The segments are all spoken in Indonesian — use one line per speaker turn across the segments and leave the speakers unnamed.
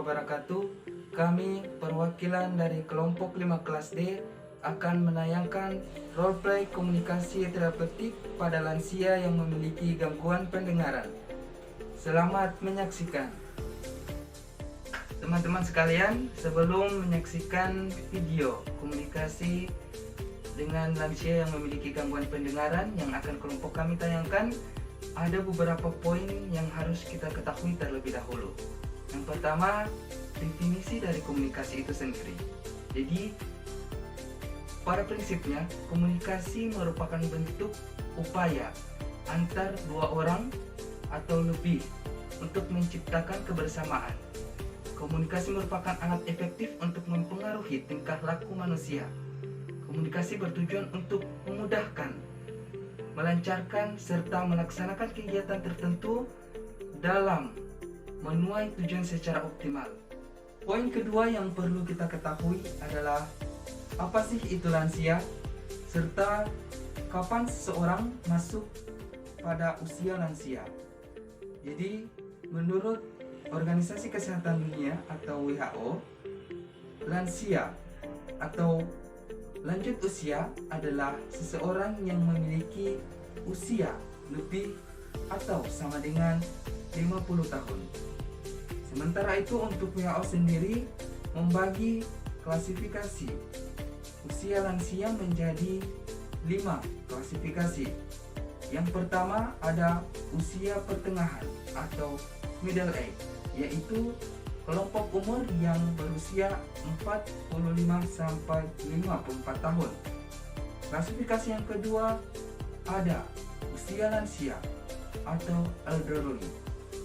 wabarakatuh. Kami perwakilan dari kelompok 5 kelas D akan menayangkan roleplay komunikasi terapeutik pada lansia yang memiliki gangguan pendengaran. Selamat menyaksikan. Teman-teman sekalian, sebelum menyaksikan video komunikasi dengan lansia yang memiliki gangguan pendengaran yang akan kelompok kami tayangkan, ada beberapa poin yang harus kita ketahui terlebih dahulu. Yang pertama, definisi dari komunikasi itu sendiri. Jadi, pada prinsipnya, komunikasi merupakan bentuk upaya antar dua orang atau lebih untuk menciptakan kebersamaan. Komunikasi merupakan alat efektif untuk mempengaruhi tingkah laku manusia. Komunikasi bertujuan untuk memudahkan, melancarkan, serta melaksanakan kegiatan tertentu dalam menuai tujuan secara optimal. Poin kedua yang perlu kita ketahui adalah apa sih itu lansia, serta kapan seseorang masuk pada usia lansia. Jadi, menurut Organisasi Kesehatan Dunia atau WHO, lansia atau lanjut usia adalah seseorang yang memiliki usia lebih atau sama dengan 50 tahun. Sementara itu untuk WHO sendiri membagi klasifikasi usia lansia menjadi 5 klasifikasi. Yang pertama ada usia pertengahan atau middle age, yaitu kelompok umur yang berusia 45 sampai 54 tahun. Klasifikasi yang kedua ada usia lansia atau elderly,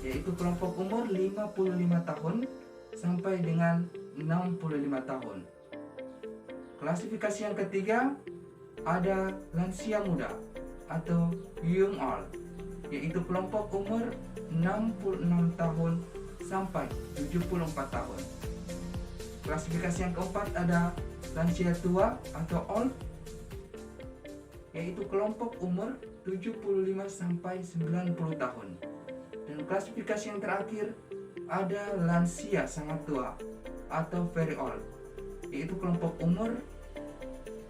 yaitu kelompok umur 55 tahun sampai dengan 65 tahun. Klasifikasi yang ketiga ada lansia muda atau young old, yaitu kelompok umur 66 tahun sampai 74 tahun. Klasifikasi yang keempat ada lansia tua atau old, yaitu kelompok umur 75 sampai 90 tahun. Dan klasifikasi yang terakhir ada lansia sangat tua atau very old, yaitu kelompok umur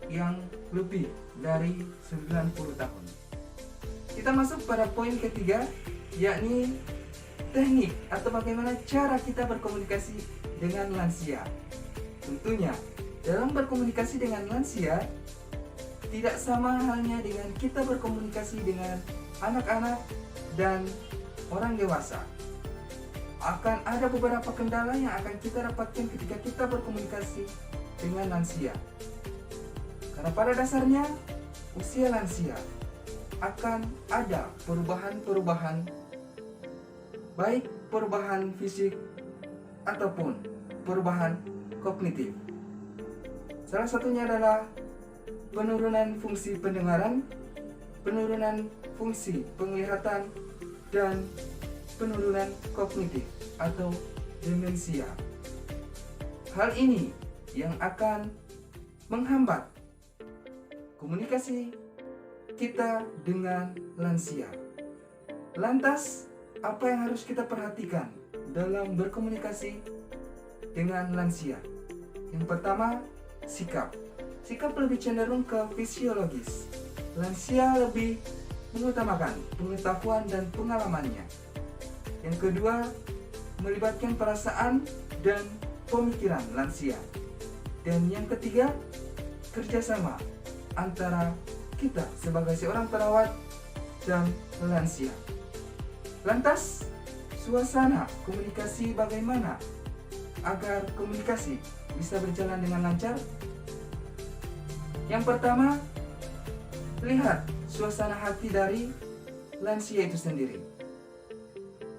yang lebih dari 90 tahun. Kita masuk pada poin ketiga, yakni teknik atau bagaimana cara kita berkomunikasi dengan lansia. Tentunya, dalam berkomunikasi dengan lansia tidak sama halnya dengan kita berkomunikasi dengan anak-anak dan orang dewasa. Akan ada beberapa kendala yang akan kita dapatkan ketika kita berkomunikasi dengan lansia. Karena pada dasarnya, usia lansia akan ada perubahan-perubahan, baik perubahan fisik ataupun perubahan kognitif. Salah satunya adalah penurunan fungsi pendengaran, penurunan fungsi penglihatan, dan penurunan kognitif atau demensia. Hal ini yang akan menghambat komunikasi kita dengan lansia. Lantas, apa yang harus kita perhatikan dalam berkomunikasi dengan lansia? Yang pertama, sikap. Sikap lebih cenderung ke fisiologis. Lansia lebih mengutamakan pengetahuan dan pengalamannya. Yang kedua, melibatkan perasaan dan pemikiran lansia. Dan yang ketiga, kerjasama antara kita sebagai seorang perawat dan lansia. Lantas, suasana komunikasi bagaimana agar komunikasi bisa berjalan dengan lancar? Yang pertama, lihat suasana hati dari lansia itu sendiri.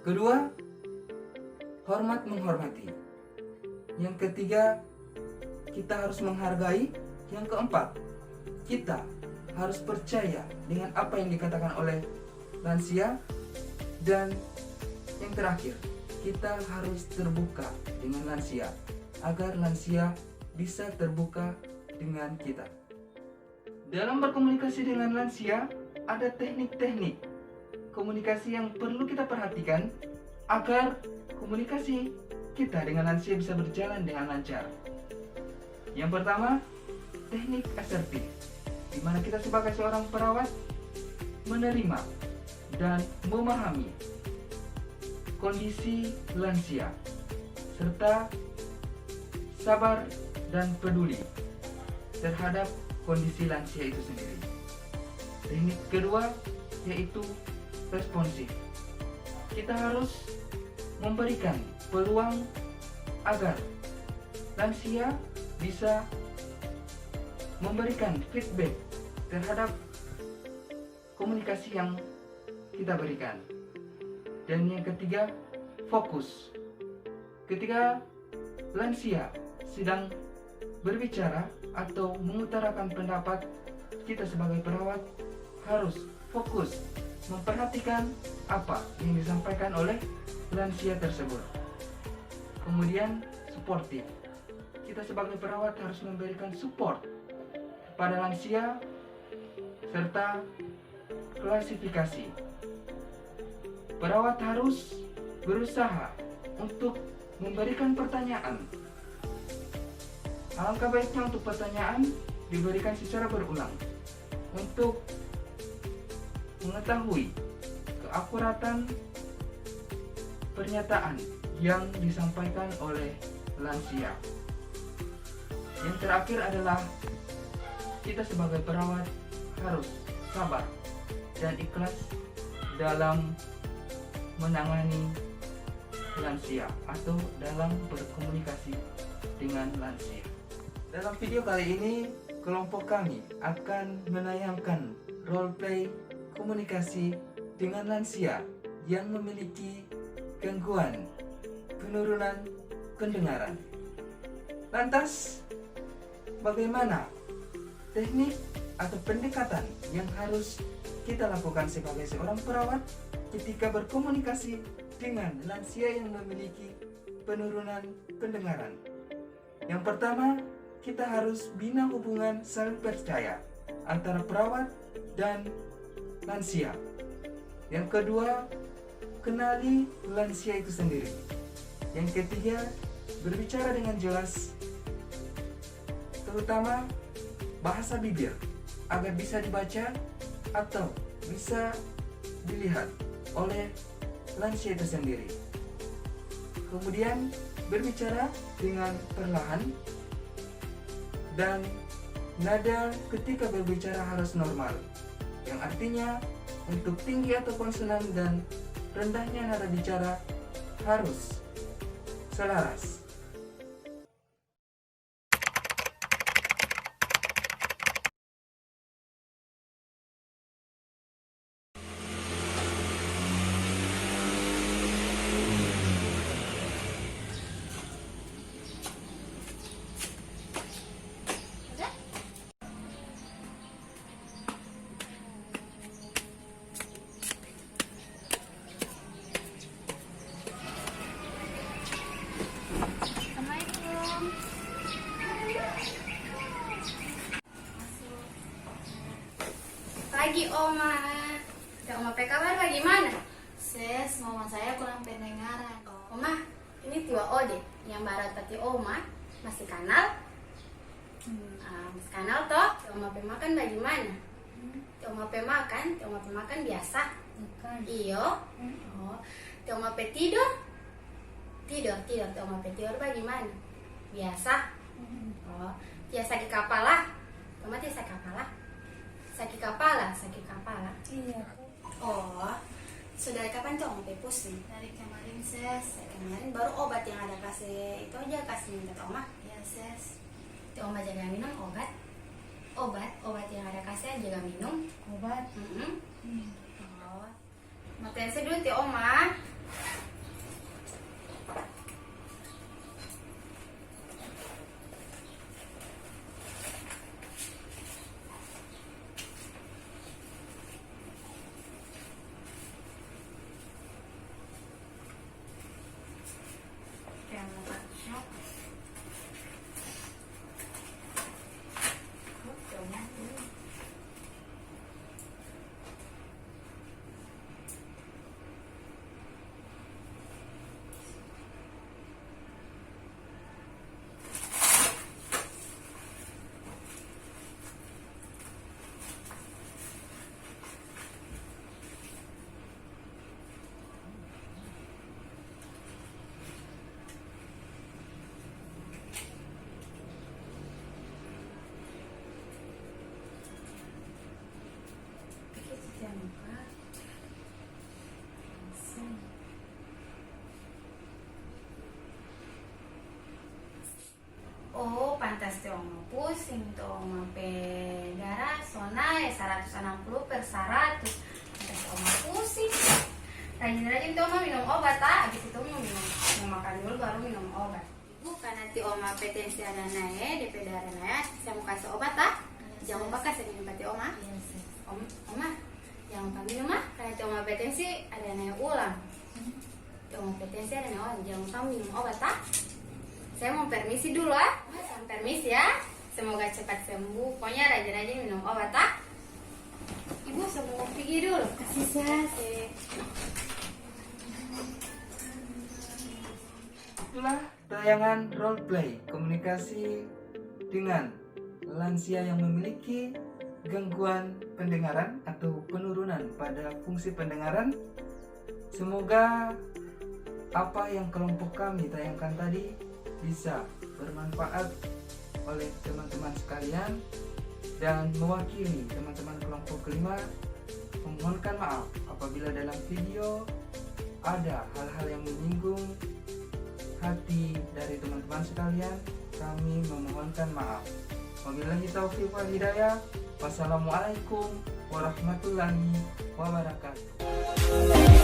Kedua, hormat menghormati. Yang ketiga, kita harus menghargai. Yang keempat, kita harus percaya dengan apa yang dikatakan oleh lansia. Dan yang terakhir, kita harus terbuka dengan lansia agar lansia bisa terbuka dengan kita. Dalam berkomunikasi dengan lansia, ada teknik-teknik komunikasi yang perlu kita perhatikan agar komunikasi kita dengan lansia bisa berjalan dengan lancar. Yang pertama, teknik asertif, di mana kita sebagai seorang perawat menerima dan memahami kondisi lansia serta sabar dan peduli terhadap kondisi lansia itu sendiri. Teknik kedua yaitu responsif. Kita harus memberikan peluang agar lansia bisa memberikan feedback terhadap komunikasi yang kita berikan. Dan yang ketiga, fokus. Ketika lansia sedang berbicara atau mengutarakan pendapat, kita sebagai perawat harus fokus memperhatikan apa yang disampaikan oleh lansia tersebut. Kemudian suportif. Kita sebagai perawat harus memberikan support kepada lansia serta klasifikasi. Perawat harus berusaha untuk memberikan pertanyaan. Alangkah baiknya untuk pertanyaan diberikan secara berulang untuk mengetahui keakuratan pernyataan yang disampaikan oleh lansia. Yang terakhir adalah kita sebagai perawat harus sabar dan ikhlas dalam menangani lansia atau dalam berkomunikasi dengan lansia. Dalam video kali ini, kelompok kami akan menayangkan role play komunikasi dengan lansia yang memiliki gangguan penurunan pendengaran. Lantas, bagaimana teknik atau pendekatan yang harus kita lakukan sebagai seorang perawat ketika berkomunikasi dengan lansia yang memiliki penurunan pendengaran? Yang pertama, kita harus bina hubungan saling percaya antara perawat dan lansia. Yang kedua, kenali lansia itu sendiri. Yang ketiga, berbicara dengan jelas, terutama bahasa bibir, agar bisa dibaca atau bisa dilihat oleh lansia itu sendiri. Kemudian berbicara dengan perlahan dan nada ketika berbicara harus normal, yang artinya untuk tinggi atau konsonan dan rendahnya nada bicara harus selaras.
Pagi Oma. Oma apa kabar bagaimana?
Ses, mama saya kurang pendengaran.
Oma, ini Tiwa Ode yang baru tadi Oma masih kanal. Masih kanal toh? Oma pemakan bagaimana? Oma pemakan biasa.
Bukan.
Iyo. Oh, Oma tidur? Tidur. Oma tidur bagaimana? Biasa. Oh, dia sakit kepala. Oma dia sakit kepala. Sakit kepala.
Iya.
Oh, sudah kapan tuh Oma pusing?
Dari kemarin, Ses.
Kemarin baru obat yang ada kasih itu aja kasih minta Oma.
Ya, Ses.
Oma jaga minum obat yang ada kasih jaga minum.
Obat.
Oh, makan dulu ti Oma. pantas tong pusing tong sampai darah sona ya 160/100 pantas tong pusing. Rajin-rajin tong minum obat habis itu mau makan dulu baru minum obat. Bukan nanti oma petensi ada naik DP darah naik saya mau kasih obat jangan lupa kasih minum pati oma.
Iya, Sis.
Oma jangan lupa minum karena nanti oma petensi ada naik ulang. Oma petensi ada naik ulang jangan lupa minum obat Saya mau permisi dulu Saya permisi ya. Semoga cepat sembuh. Pokoknya rajin-rajin minum obat Ibu saya mau pergi dulu.
Kasih, Sis.
Itulah tayangan roleplay komunikasi dengan lansia yang memiliki gangguan pendengaran atau penurunan pada fungsi pendengaran. Semoga apa yang kelompok kami tayangkan tadi bisa bermanfaat oleh teman-teman sekalian dan mewakili teman-teman kelompok kelima. Memohonkan maaf apabila dalam video ada hal-hal yang menyinggung hati dari teman-teman sekalian. Kami memohonkan maaf. Wabillahi taufiq wal hidayah. Wassalamualaikum warahmatullahi wabarakatuh.